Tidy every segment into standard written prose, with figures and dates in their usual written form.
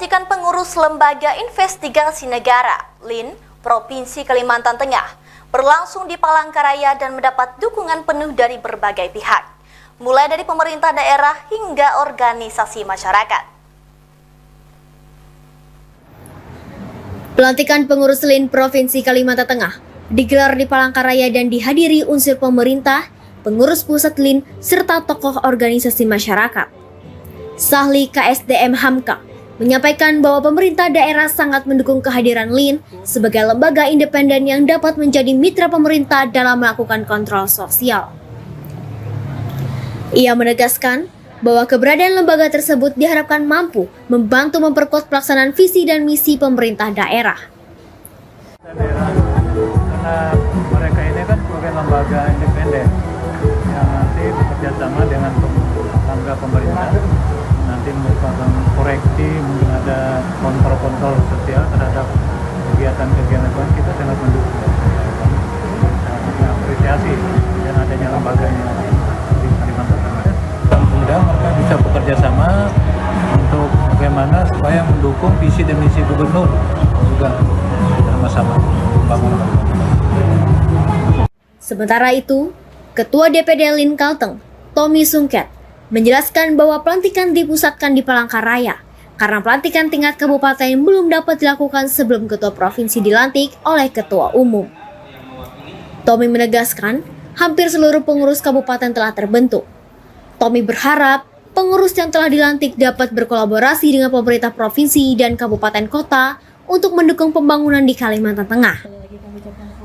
Pelantikan pengurus Lembaga Investigasi Negara (LIN) Provinsi Kalimantan Tengah berlangsung di Palangkaraya dan mendapat dukungan penuh dari berbagai pihak, mulai dari pemerintah daerah hingga organisasi masyarakat. Pelantikan pengurus LIN Provinsi Kalimantan Tengah digelar di Palangkaraya dan dihadiri unsur pemerintah, pengurus pusat LIN, serta tokoh organisasi masyarakat. Sahli KSDM Hamka menyampaikan bahwa pemerintah daerah sangat mendukung kehadiran LIN sebagai lembaga independen yang dapat menjadi mitra pemerintah dalam melakukan kontrol sosial. Ia menegaskan bahwa keberadaan lembaga tersebut diharapkan mampu membantu memperkuat pelaksanaan visi dan misi pemerintah daerah. Karena mereka ini kan sebagai lembaga independen yang nanti bekerja sama dengan lembaga pemerintah, nanti merupakan koreksi, mungkin ada kontrol sosial terhadap kegiatan-kegiatan kita sangat mendukung, sangat mengapresiasi dan adanya lembaganya di Kalimantan Tengah. Mudah mereka bisa bekerja sama untuk bagaimana supaya mendukung visi dan misi gubernur juga sama-sama membangun. Sementara itu, Ketua DPD LIN Kalteng, Tommy Sungket, menjelaskan bahwa pelantikan dipusatkan di Palangkaraya karena pelantikan tingkat kabupaten belum dapat dilakukan sebelum ketua provinsi dilantik oleh ketua umum. Tommy menegaskan hampir seluruh pengurus kabupaten telah terbentuk. Tommy berharap pengurus yang telah dilantik dapat berkolaborasi dengan pemerintah provinsi dan kabupaten kota untuk mendukung pembangunan di Kalimantan Tengah.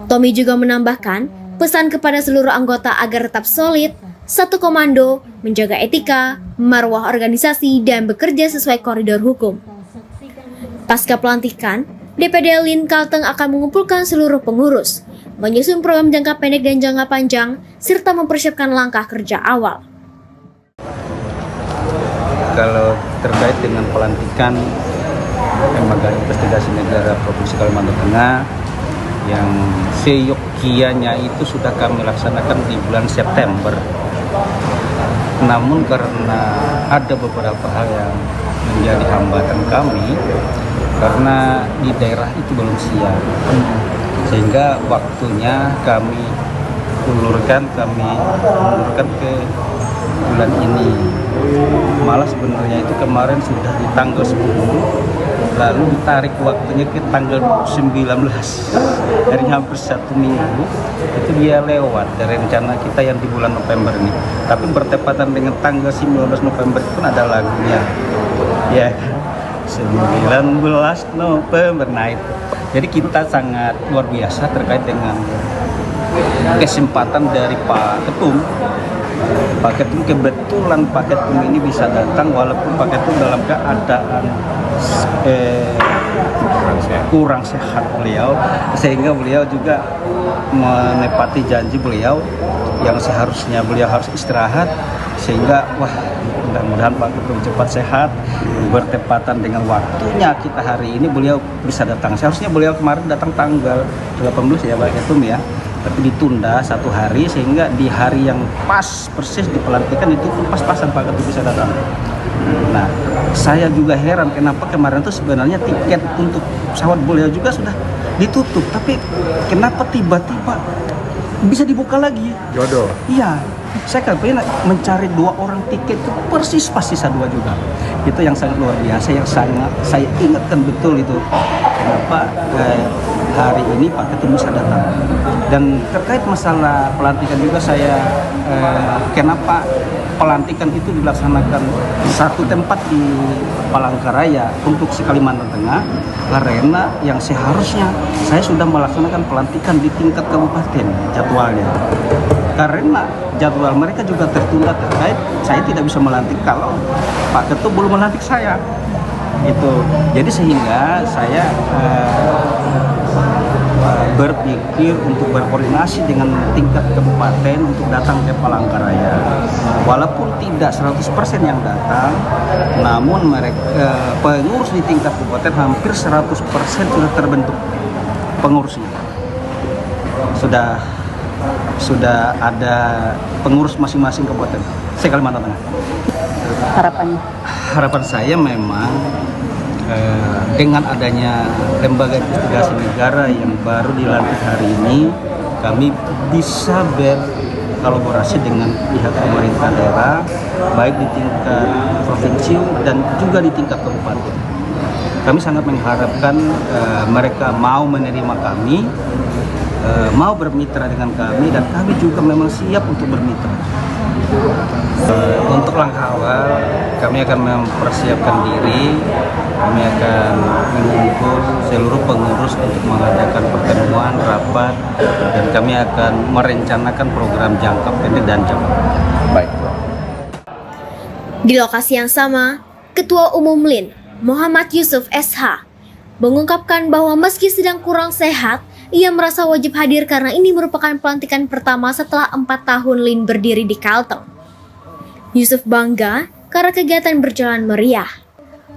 Tommy juga menambahkan pesan kepada seluruh anggota agar tetap solid, satu komando, menjaga etika, marwah organisasi, dan bekerja sesuai koridor hukum. Pasca pelantikan, DPD LIN Kalteng akan mengumpulkan seluruh pengurus, menyusun program jangka pendek dan jangka panjang, serta mempersiapkan langkah kerja awal. Kalau terkait dengan pelantikan Lembaga Investigasi Negara Provinsi Kalimantan Tengah, yang seyogianya itu sudah kami laksanakan di bulan September. Namun karena ada beberapa hal yang menjadi hambatan kami, karena di daerah itu belum siap, sehingga waktunya kami ulurkan ke bulan ini. Malah sebenarnya itu kemarin sudah di tanggal 10, lalu ditarik waktunya ke tanggal 19, dari hampir 1 minggu itu dia lewat dari rencana kita yang di bulan November ini. Tapi bertepatan dengan tanggal 19 November itu pun ada lagunya ya, 19 November. Nah itu, jadi kita sangat luar biasa terkait dengan kesempatan dari Pak Ketum. Pak Ketum kebetulan Pak Ketum ini bisa datang walaupun Pak Ketum dalam keadaan kurang sehat beliau, sehingga beliau juga menepati janji beliau yang seharusnya beliau harus istirahat, sehingga mudah-mudahan Pak Ketum cepat sehat. Bertepatan dengan waktunya kita hari ini beliau bisa datang. Seharusnya beliau kemarin datang tanggal 18 ya Pak Ketum ya, tapi ditunda 1 hari, sehingga di hari yang pas persis di pelantikan itu pas-pasan Pak Ketum bisa datang. Nah, saya juga heran kenapa kemarin itu sebenarnya tiket untuk pesawat beliau juga sudah ditutup, tapi kenapa tiba-tiba bisa dibuka lagi? Jodoh. Iya, saya kan pengen mencari 2 orang tiket itu persis pas sisa 2 juga. Itu yang sangat luar biasa, yang sangat saya ingatkan betul itu. Kenapa hari ini Pak Ketum bisa datang. Dan terkait masalah pelantikan juga saya kenapa pelantikan itu dilaksanakan satu tempat di Palangkaraya untuk Kalimantan Tengah, karena yang seharusnya saya sudah melaksanakan pelantikan di tingkat kabupaten jadwalnya. Karena jadwal mereka juga tertunda terkait saya tidak bisa melantik kalau Pak Ketum belum melantik saya. Itu jadi sehingga saya berpikir untuk berkoordinasi dengan tingkat kabupaten untuk datang ke Palangkaraya. Walaupun tidak 100% yang datang, namun mereka pengurus di tingkat kabupaten hampir 100% sudah terbentuk pengurusnya. Sudah ada pengurus masing-masing kabupaten se Kalimantan Tengah. Harapannya? Harapan saya memang dengan adanya lembaga investigasi negara yang baru dilantik hari ini, kami bisa berkolaborasi dengan pihak pemerintah daerah, baik di tingkat provinsi dan juga di tingkat kabupaten. Kami sangat mengharapkan mereka mau menerima kami, mau bermitra dengan kami, dan kami juga memang siap untuk bermitra. Untuk langkah awal, kami akan mempersiapkan diri, kami akan mengumpul seluruh pengurus untuk mengadakan pertemuan, rapat, dan kami akan merencanakan program jangka pendek dan jangka panjang. Baik. Di lokasi yang sama, Ketua Umum LIN, Muhammad Yusuf SH, mengungkapkan bahwa meski sedang kurang sehat, ia merasa wajib hadir karena ini merupakan pelantikan pertama setelah 4 tahun LIN berdiri di Kalteng. Yusuf bangga karena kegiatan berjalan meriah.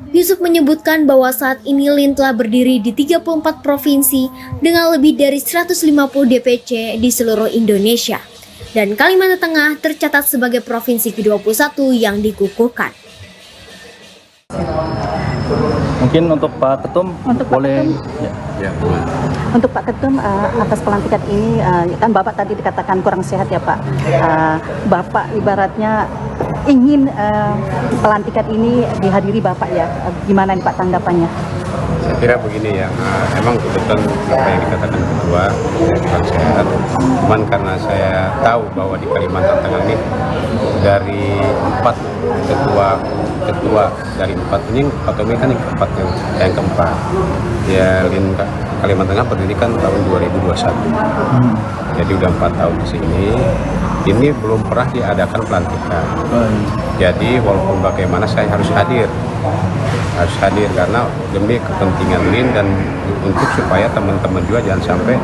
Yusuf menyebutkan bahwa saat ini LIN telah berdiri di 34 provinsi dengan lebih dari 150 DPC di seluruh Indonesia. Dan Kalimantan Tengah tercatat sebagai provinsi ke-21 yang dikukuhkan. Mungkin untuk Pak Ketum boleh ya. Untuk Pak Ketum, atas pelantikan ini, kan Bapak tadi dikatakan kurang sehat ya Pak. Bapak ibaratnya ingin pelantikan ini dihadiri Bapak ya. Gimana nih Pak tanggapannya? Saya kira begini ya, emang kebetulan apa yang dikatakan Ketua kurang sehat. Cuman karena saya tahu bahwa di Kalimantan Tengah ini dari 4 ketua dari 4 ini, Pak Tommy kan yang keempat. Ya, LIN Kalimantan Tengah berdiri kan tahun 2021. Jadi udah 4 tahun di sini. Ini belum pernah diadakan pelantikan. Jadi walaupun bagaimana saya harus hadir karena demi kepentingan LIN dan untuk supaya teman-teman juga jangan sampai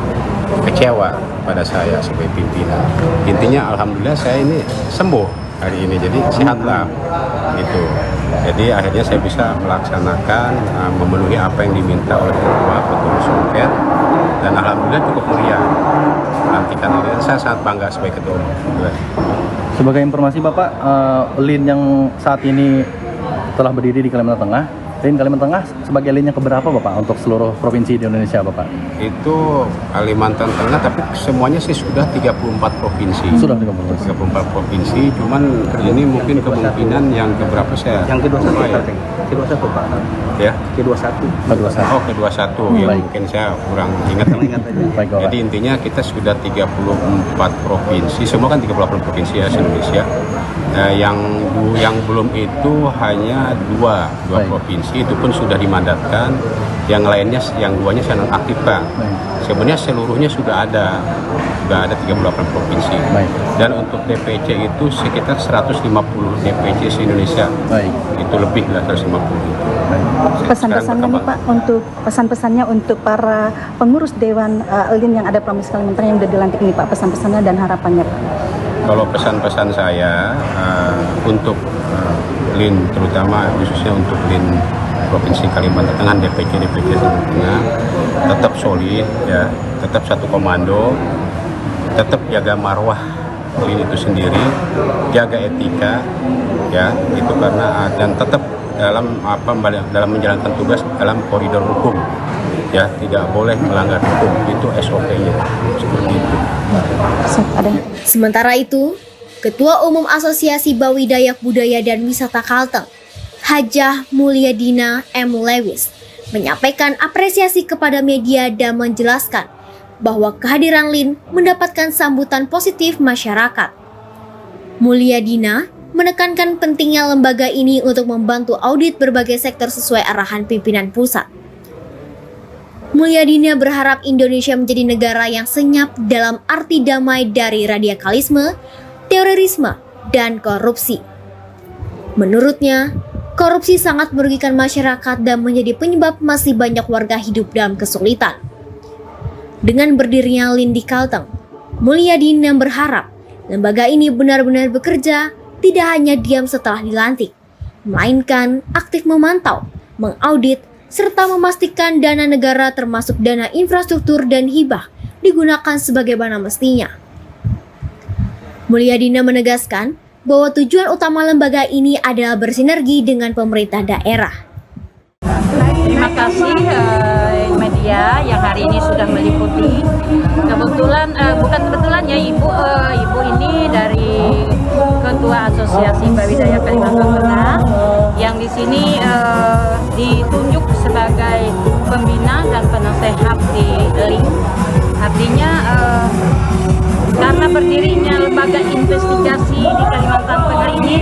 kecewa pada saya sebagai pimpinan. Intinya alhamdulillah saya ini sembuh hari ini, jadi sehatlah gitu. Jadi akhirnya saya bisa melaksanakan memenuhi apa yang diminta oleh Ketua Pengurus Sungket, dan alhamdulillah cukup meriah pelantikan ini. Saya sangat bangga sebagai Ketua. Sebagai informasi Bapak, LIN yang saat ini telah berdiri di Kalimantan Tengah, LIN Kalimantan Tengah sebagai LIN yang keberapa Bapak untuk seluruh provinsi di Indonesia Bapak? Itu Kalimantan Tengah, tapi semuanya sih sudah 34 provinsi. Sudah 34 provinsi, cuman ini mungkin kemungkinan yang keberapa saya Yang kedua lupa ya. Kedua satu Pak. Ya? Ke-21. Oh, ke-21 ya, Baik. mungkin saya kurang ingat. Baik, Bapak. Jadi intinya kita sudah 34 provinsi, semua kan 38 provinsi ya se-Indonesia. Yang belum itu hanya dua Baik. provinsi, itu pun sudah dimandatkan. Yang lainnya, yang duanya saya nonaktifkan. Baik. Sebenarnya seluruhnya sudah ada 38 provinsi. Baik. Dan untuk DPC itu sekitar 150 DPC se-Indonesia. Baik. Itu lebih lah 150. Baik. Pesan-pesannya nih Pak, untuk pesan-pesannya untuk para pengurus Dewan LIN yang ada Provinsi Kalimantan yang sudah dilantik ini Pak, pesan-pesannya dan harapannya Pak. Kalau pesan-pesan saya untuk LIN, terutama khususnya untuk LIN Provinsi Kalimantan Tengah, DPC Kalimantan Tengah, tetap solid ya, tetap satu komando, tetap jaga marwah LIN itu sendiri, jaga etika ya, itu karena dan tetap dalam menjalankan tugas dalam koridor hukum ya, tidak boleh melanggar hukum, itu SOP-nya seperti itu. Sementara itu, Ketua Umum Asosiasi Bawi Dayak Budaya dan Wisata Kalteng, Hajah Mulyadina M. Lewis, menyampaikan apresiasi kepada media dan menjelaskan bahwa kehadiran LIN mendapatkan sambutan positif masyarakat. Mulyadina menekankan pentingnya lembaga ini untuk membantu audit berbagai sektor sesuai arahan pimpinan pusat. Mulyadina berharap Indonesia menjadi negara yang senyap dalam arti damai dari radikalisme, terorisme, dan korupsi. Menurutnya, korupsi sangat merugikan masyarakat dan menjadi penyebab masih banyak warga hidup dalam kesulitan. Dengan berdirinya LIN di Kalteng, Mulyadina berharap lembaga ini benar-benar bekerja, tidak hanya diam setelah dilantik, melainkan aktif memantau, mengaudit, serta memastikan dana negara termasuk dana infrastruktur dan hibah digunakan sebagaimana mestinya. Mulyadina menegaskan bahwa tujuan utama lembaga ini adalah bersinergi dengan pemerintah daerah. Terima kasih media yang hari ini sudah meliputi. Kebetulan, bukan kebetulan ya Ibu ini dari Ketua Asosiasi Bawidaya Kalimantan Tengah yang di sini ditunjuk sebagai pembina dan penasehat di LINK. Artinya karena berdirinya lembaga investigasi di Kalimantan Tengah ini,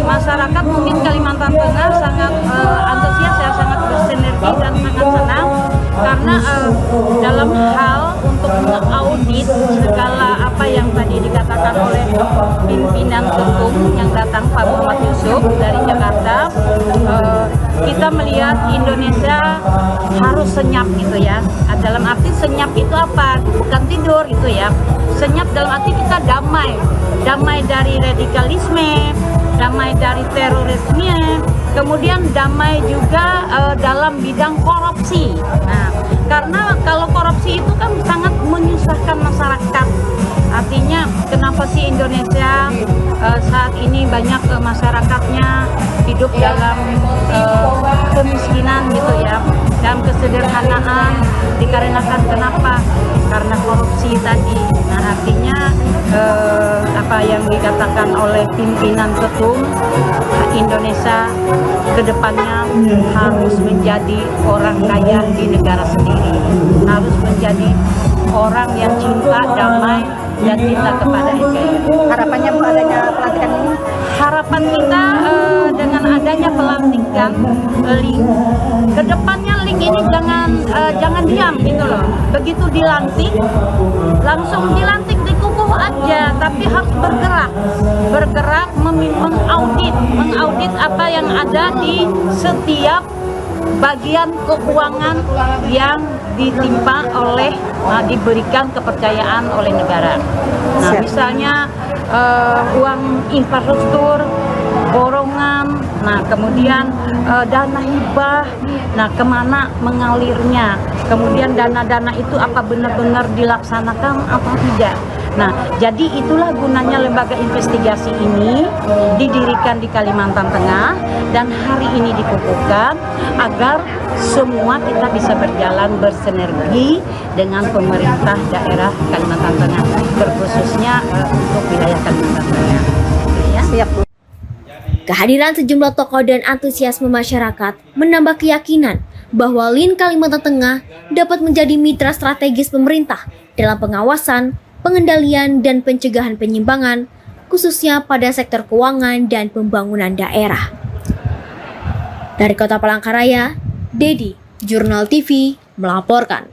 masyarakat mungkin Kalimantan Tengah sangat antusias ya, sangat bersinergi dan sangat senang karena dalam hal untuk mengaudit segala apa yang tadi dikatakan oleh pimpinan ketum yang datang Pak Muhammad Yusuf dari Jakarta, kita melihat Indonesia harus senyap gitu ya. Dalam arti senyap itu apa? Bukan tidur gitu ya. Senyap dalam arti kita damai dari radikalisme, damai dari terorisme, kemudian damai juga dalam bidang korupsi. Nah, karena kalau korupsi itu kan sangat menyusahkan masyarakat. Artinya kenapa sih Indonesia saat ini banyak masyarakatnya hidup dalam kemiskinan gitu ya, dalam kesederhanaan, dikarenakan kenapa? Karena korupsi tadi. Nah, artinya apa yang dikatakan oleh pimpinan ketum, Indonesia kedepannya harus menjadi orang kaya di negara sendiri, harus menjadi orang yang cinta damai dan cinta kepada NKRI. Harapannya Bu adanya pelantikan ini? Harapan kita dengan adanya pelantikan LINK, kedepannya LINK ini jangan diam gitu loh. Begitu dilantik, langsung dilantik dikukuh aja, tapi harus bergerak mengaudit apa yang ada di setiap bagian keuangan yang ditimpa oleh diberikan kepercayaan oleh negara. Nah, misalnya uang infrastruktur, borongan, nah kemudian dana hibah, nah kemana mengalirnya, kemudian dana-dana itu apa benar-benar dilaksanakan apa tidak. Nah, jadi itulah gunanya lembaga investigasi ini didirikan di Kalimantan Tengah dan hari ini dikukuhkan agar semua kita bisa berjalan bersinergi dengan pemerintah daerah Kalimantan Tengah, terkhususnya untuk wilayah Kalimantan Tengah. Ya. Siap Bu. Kehadiran sejumlah tokoh dan antusiasme masyarakat menambah keyakinan bahwa LINK Kalimantan Tengah dapat menjadi mitra strategis pemerintah dalam pengawasan, pengendalian, dan pencegahan penyimpangan, khususnya pada sektor keuangan dan pembangunan daerah. Dari Kota Palangkaraya, Dedi, Jurnal TV, melaporkan.